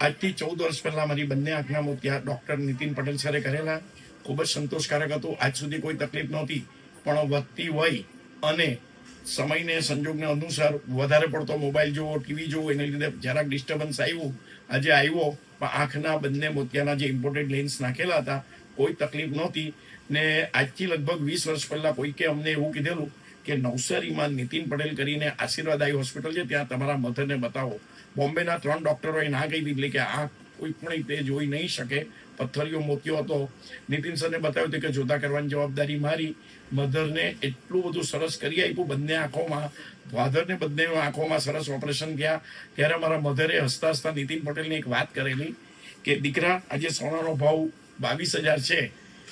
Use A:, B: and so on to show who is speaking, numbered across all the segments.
A: આજથી 14 વર્ષ પહેલા મારી બંને આંખના મોતિયા ડૉક્ટર નીતિન પટેલ સરે કરેલા. ખૂબ જ સંતોષકારક હતું. આજ સુધી કોઈ તકલીફ નહોતી, પણ વધતી વય અને સમયને સંજોગને અનુસાર વધારે પડતો મોબાઈલ જોવો, ટીવી જોવો, એને લીધે જરાક ડિસ્ટર્બન્સ આવ્યું. આજે આવ્યો, પણ આંખના બંને મોતિયાના જે ઇમ્પોર્ટેડ લેન્સ નાખેલા હતા, કોઈ તકલીફ નહોતી. ને આજથી લગભગ 20 વર્ષ પહેલા કોઈકે અમને એવું કીધેલું કે નવસારીમાં નીતિન પટેલ કરીને આશીર્વાદ આઈ હોસ્પિટલ છે, ત્યાં તમારા મધરને બતાવો. બોમ્બેના 3 ડૉક્ટરોએ ના કહી દીધી કે આ કોઈ પણ રીતે જોઈ નહીં શકે. પથ્થરિયો મોતિયો હતો. નીતિન સરને બતાવ્યું હતું કે જોતા કરવાની જવાબદારી મારી. મધરને એટલું બધું સરસ કરી આપ્યું બંને આંખોમાં. ફાધરને બંને આંખોમાં સરસ ઓપરેશન થયા. ત્યારે મારા મધરે હસતા હસતા નીતિન પટેલને એક વાત કરેલી કે દીકરા, આજે સોનાનો ભાવ 22,000 છે,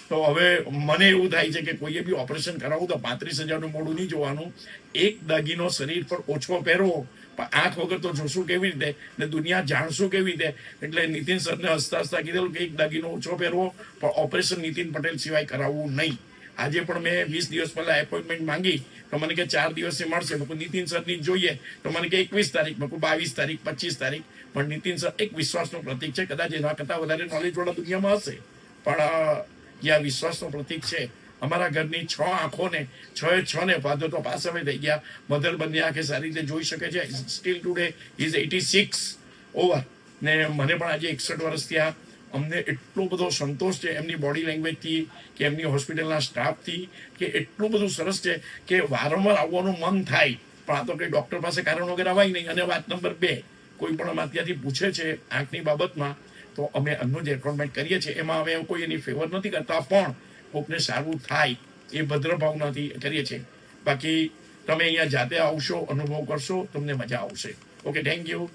A: તો હવે મને એવું થાય છે કે કોઈએ બી ઓપરેશન કરાવવું તો 35,000નું મોડું નહીં જોવાનું. એક દાગીનો શરીર પર ઓછો પહેરવો, પણ આંખ વગર તો જોશું કેવી રીતે ને દુનિયા જાણશું કેવી રીતે. એટલે નીતિન સરને હસતા હસતા કીધેલું કે એક દાગીનો ઓછો પહેરવો, પણ ઓપરેશન નીતિન પટેલ સિવાય કરાવવું નહીં. આજે પણ મેં 20 દિવસ પહેલા એપોઇન્ટમેન્ટ માંગી તો મને કે 4 દિવસે મળશે. મેં નીતિન સરની જોઈએ તો મને કે 21 તારીખ, મેં 22 તારીખ, 25 તારીખ. પણ નીતિન સર એક વિશ્વાસનું પ્રતીક છે. કદાચ એના કરતાં વધારે નોલેજવાળા દુનિયામાં હશે, પણ જ્યાં વિશ્વાસનું પ્રતીક છે. અમારા ઘરની 6 આંખોને 6 ને ફાધર તો પાસ હવે થઈ ગયા, મધર બંને આંખે સારી રીતે જોઈ શકે છે. Steel today is 86 over. ને મને પણ આજે 61 વર્ષ થયા. અમને એટલો બધો સંતોષ છે એમની બોડી લેંગ્વેજથી કે એમની હોસ્પિટલના સ્ટાફથી, કે એટલું બધું સરસ છે કે વારંવાર આવવાનું મન થાય. પણ આ તો કંઈ ડૉક્ટર પાસે કારણ વગર અવાય નહીં. અને વાત નંબર 2, કોઈ પણ અમારે ત્યાંથી પૂછે છે આંખની બાબતમાં, તો અમે એમનું જે એપોઇન્ટમેન્ટ કરીએ છીએ એમાં અમે કોઈ એની ફેવર નથી કરતા, પણ કોઈને સારું થાય એ ભદ્ર ભાવનાથી કરીએ છીએ. બાકી તમે અહીંયા જાતે આવશો, અનુભવ કરશો, તમને મજા આવશે. Okay, thank you.